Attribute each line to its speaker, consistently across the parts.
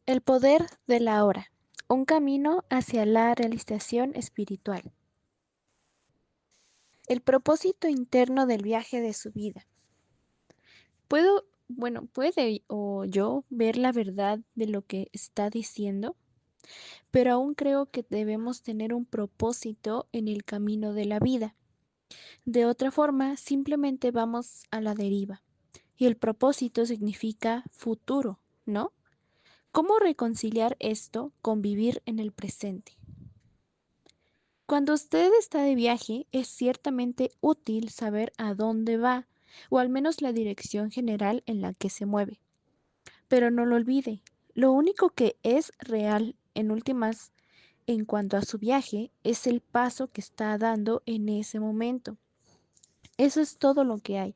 Speaker 1: El poder de la hora. Un camino hacia la realización espiritual. El propósito interno del viaje de su vida. Puede o yo ver la verdad de lo que está diciendo, pero aún creo que debemos tener un propósito en el camino de la vida. De otra forma, simplemente vamos a la deriva. Y el propósito significa futuro, ¿no? ¿Cómo reconciliar esto con vivir en el presente? Cuando usted está de viaje, es ciertamente útil saber a dónde va, o al menos la dirección general en la que se mueve. Pero no lo olvide, lo único que es real en últimas en cuanto a su viaje es el paso que está dando en ese momento. Eso es todo lo que hay.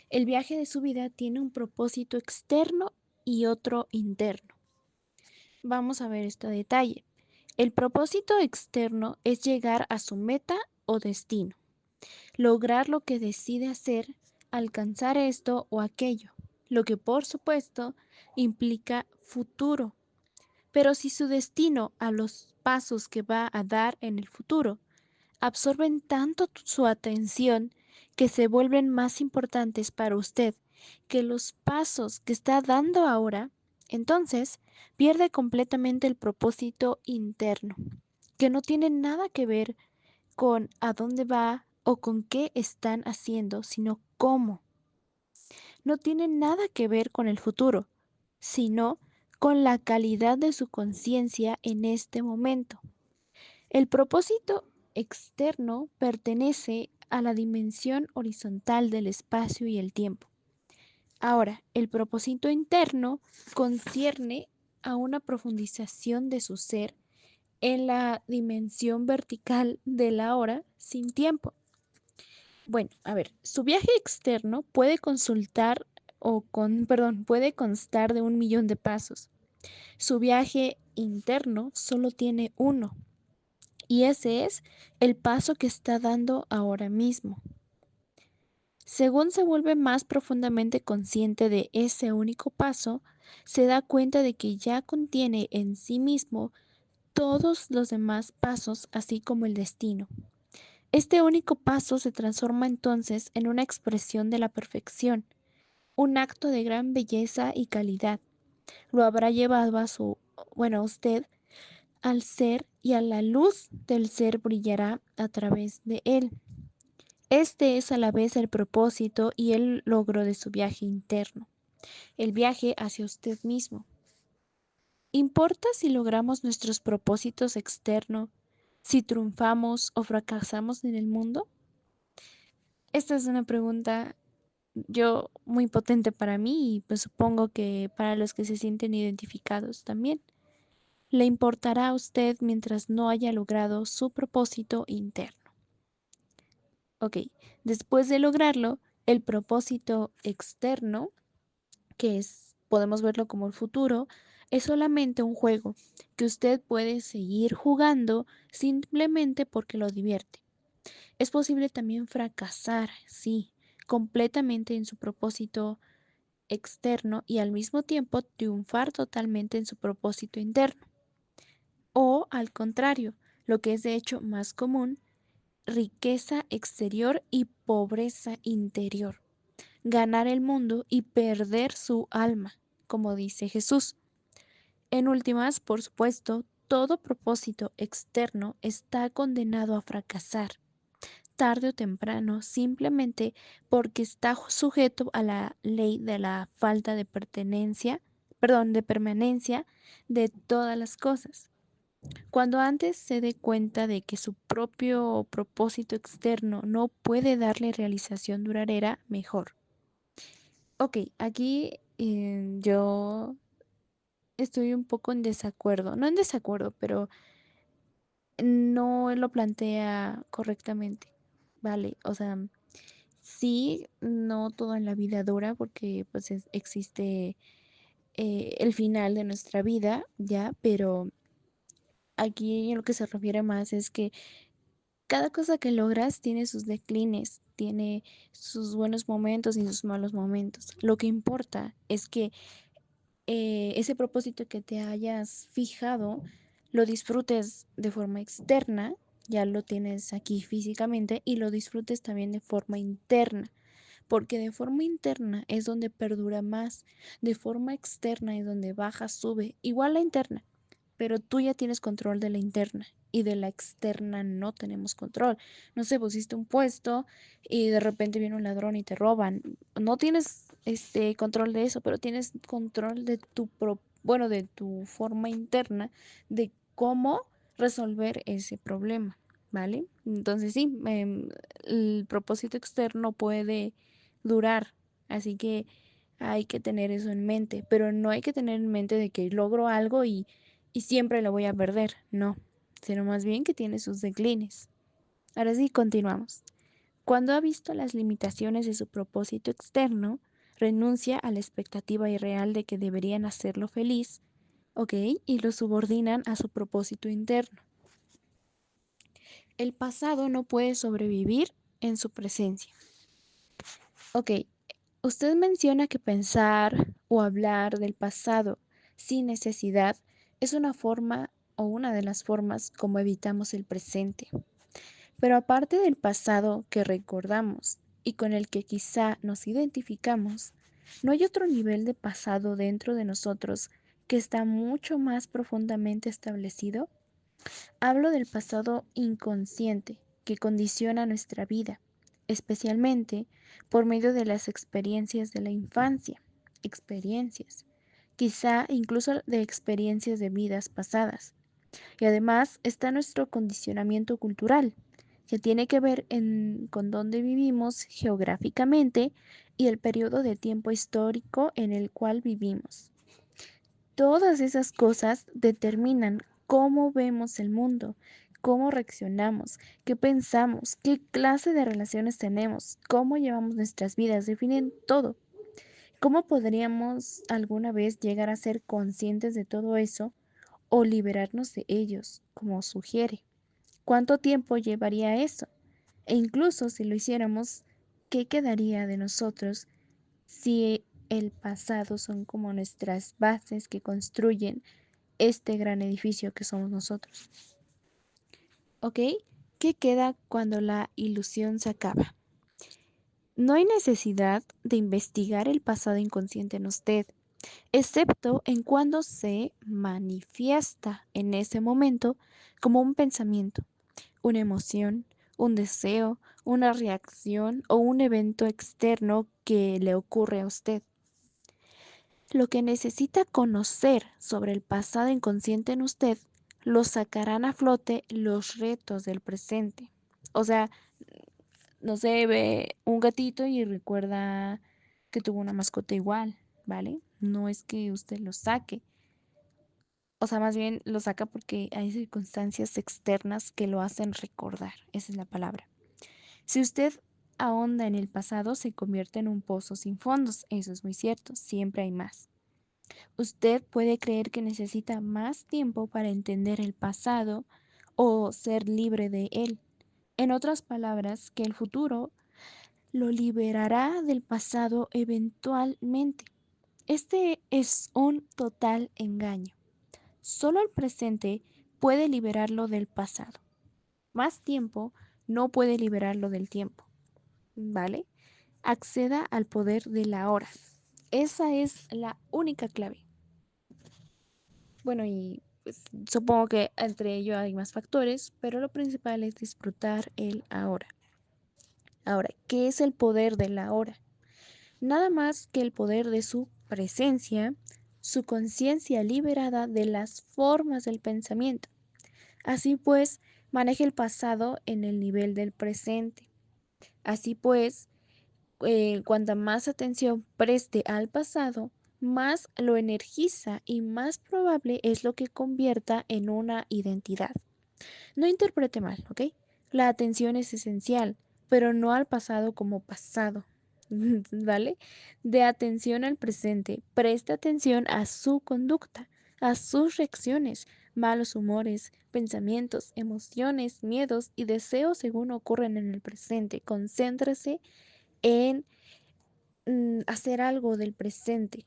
Speaker 1: El viaje de su vida tiene un propósito externo y otro interno. Vamos a ver este detalle. El propósito externo es llegar a su meta o destino, lograr lo que decide hacer, alcanzar esto o aquello, lo que por supuesto implica futuro. Pero si su destino a los pasos que va a dar en el futuro absorben tanto su atención que se vuelven más importantes para usted que los pasos que está dando ahora, entonces pierde completamente el propósito interno, que no tiene nada que ver con a dónde va o con qué están haciendo, sino cómo. No tiene nada que ver con el futuro, sino con la calidad de su conciencia en este momento. El propósito externo pertenece a la dimensión horizontal del espacio y el tiempo. Ahora, el propósito interno concierne a una profundización de su ser en la dimensión vertical de la hora sin tiempo. Bueno, a ver, su viaje externo puede constar de 1 millón de pasos. Su viaje interno solo tiene uno, y ese es el paso que está dando ahora mismo. Según se vuelve más profundamente consciente de ese único paso, se da cuenta de que ya contiene en sí mismo todos los demás pasos, así como el destino. Este único paso se transforma entonces en una expresión de la perfección, un acto de gran belleza y calidad. Lo habrá llevado a usted al ser, y a la luz del ser brillará a través de él. Este es a la vez el propósito y el logro de su viaje interno, el viaje hacia usted mismo. ¿Importa si logramos nuestros propósitos externos, si triunfamos o fracasamos en el mundo? Esta es una pregunta muy potente para mí y pues supongo que para los que se sienten identificados también. ¿Le importará a usted mientras no haya logrado su propósito interno? Ok, después de lograrlo, el propósito externo, podemos verlo como el futuro, es solamente un juego que usted puede seguir jugando simplemente porque lo divierte. Es posible también fracasar, sí, completamente en su propósito externo y al mismo tiempo triunfar totalmente en su propósito interno. O al contrario, lo que es de hecho más común, riqueza exterior y pobreza interior. Ganar el mundo y perder su alma, como dice Jesús. En últimas, por supuesto, todo propósito externo está condenado a fracasar, tarde o temprano, simplemente porque está sujeto a la ley de la falta de de permanencia de todas las cosas. Cuando antes se dé cuenta de que su propio propósito externo no puede darle realización duradera, mejor. Ok, aquí yo estoy un poco en desacuerdo, no en desacuerdo, pero no lo plantea correctamente, ¿vale? O sea, sí, no todo en la vida dura porque pues existe el final de nuestra vida, ya, pero aquí en lo que se refiere más es que cada cosa que logras tiene sus declines, tiene sus buenos momentos y sus malos momentos. Lo que importa es que ese propósito que te hayas fijado lo disfrutes de forma externa, ya lo tienes aquí físicamente, y lo disfrutes también de forma interna, porque de forma interna es donde perdura más, de forma externa es donde baja, sube, igual la interna, pero tú ya tienes control de la interna y de la externa no tenemos control. No sé, pusiste un puesto y de repente viene un ladrón y te roban. No tienes control de eso, pero tienes control de bueno, de tu forma interna de cómo resolver ese problema, ¿vale? Entonces sí, el propósito externo puede durar, así que hay que tener eso en mente, pero no hay que tener en mente de que logro algo y siempre lo voy a perder, no, sino más bien que tiene sus declines. Ahora sí, continuamos. Cuando ha visto las limitaciones de su propósito externo, renuncia a la expectativa irreal de que deberían hacerlo feliz, ¿ok? Y lo subordinan a su propósito interno. El pasado no puede sobrevivir en su presencia. Ok, usted menciona que pensar o hablar del pasado sin necesidad es una forma o una de las formas como evitamos el presente. Pero aparte del pasado que recordamos y con el que quizá nos identificamos, ¿no hay otro nivel de pasado dentro de nosotros que está mucho más profundamente establecido? Hablo del pasado inconsciente que condiciona nuestra vida, especialmente por medio de las experiencias de la infancia, experiencias, quizá incluso de experiencias de vidas pasadas. Y además está nuestro condicionamiento cultural, que tiene que ver con dónde vivimos geográficamente y el periodo de tiempo histórico en el cual vivimos. Todas esas cosas determinan cómo vemos el mundo, cómo reaccionamos, qué pensamos, qué clase de relaciones tenemos, cómo llevamos nuestras vidas, definen todo. ¿Cómo podríamos alguna vez llegar a ser conscientes de todo eso o liberarnos de ellos, como sugiere? ¿Cuánto tiempo llevaría eso? E incluso si lo hiciéramos, ¿qué quedaría de nosotros si el pasado son como nuestras bases que construyen este gran edificio que somos nosotros? ¿Ok? ¿Qué queda cuando la ilusión se acaba? No hay necesidad de investigar el pasado inconsciente en usted, excepto en cuando se manifiesta en ese momento como un pensamiento, una emoción, un deseo, una reacción o un evento externo que le ocurre a usted. Lo que necesita conocer sobre el pasado inconsciente en usted lo sacarán a flote los retos del presente. O sea, no sé, ve un gatito y recuerda que tuvo una mascota igual, ¿vale? No es que usted lo saque. O sea, más bien lo saca porque hay circunstancias externas que lo hacen recordar. Esa es la palabra. Si usted ahonda en el pasado, se convierte en un pozo sin fondos. Eso es muy cierto. Siempre hay más. Usted puede creer que necesita más tiempo para entender el pasado o ser libre de él. En otras palabras, que el futuro lo liberará del pasado eventualmente. Este es un total engaño. Solo el presente puede liberarlo del pasado. Más tiempo no puede liberarlo del tiempo. ¿Vale? Acceda al poder de la hora. Esa es la única clave. Bueno, y pues, supongo que entre ello hay más factores, pero lo principal es disfrutar el ahora. Ahora, ¿qué es el poder de la hora? Nada más que el poder de su presencia, su conciencia liberada de las formas del pensamiento. Así pues, maneje el pasado en el nivel del presente. Así pues, cuanta más atención preste al pasado, más lo energiza y más probable es lo que convierta en una identidad. No interprete mal, ¿ok? La atención es esencial, pero no al pasado como pasado, ¿vale? De atención al presente, preste atención a su conducta, a sus reacciones, malos humores, pensamientos, emociones, miedos y deseos según ocurren en el presente. Concéntrese en hacer algo del presente,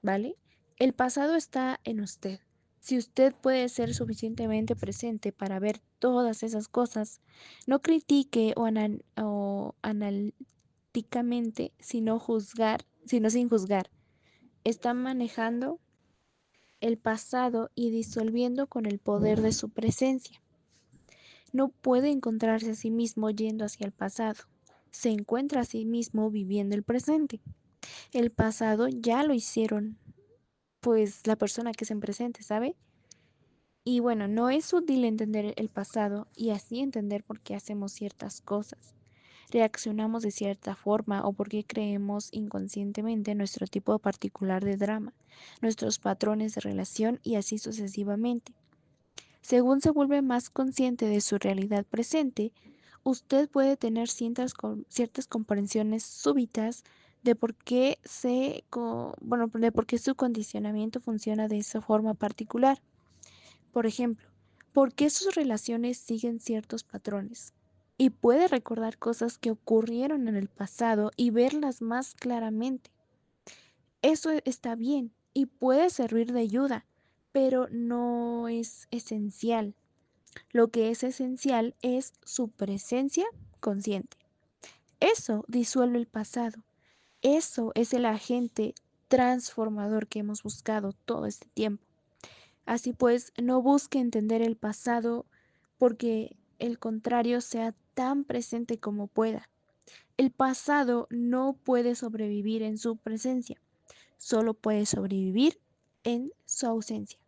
Speaker 1: ¿vale? El pasado está en usted. Si usted puede ser suficientemente presente para ver todas esas cosas, no critique o analíticamente, sino sin juzgar. Está manejando el pasado y disolviendo con el poder de su presencia. No puede encontrarse a sí mismo yendo hacia el pasado. Se encuentra a sí mismo viviendo el presente. El pasado ya lo hicieron, pues la persona que es en presente, ¿sabe? Y bueno, no es útil entender el pasado y así entender por qué hacemos ciertas cosas. Reaccionamos de cierta forma o porque creemos inconscientemente nuestro tipo particular de drama, nuestros patrones de relación y así sucesivamente. Según se vuelve más consciente de su realidad presente, usted puede tener ciertas comprensiones súbitas de por qué de por qué su condicionamiento funciona de esa forma particular. Por ejemplo, por qué sus relaciones siguen ciertos patrones. Y puede recordar cosas que ocurrieron en el pasado y verlas más claramente. Eso está bien y puede servir de ayuda, pero no es esencial. Lo que es esencial es su presencia consciente. Eso disuelve el pasado. Eso es el agente transformador que hemos buscado todo este tiempo. Así pues, no busque entender el pasado porque el contrario sea tan presente como pueda. El pasado no puede sobrevivir en su presencia, solo puede sobrevivir en su ausencia.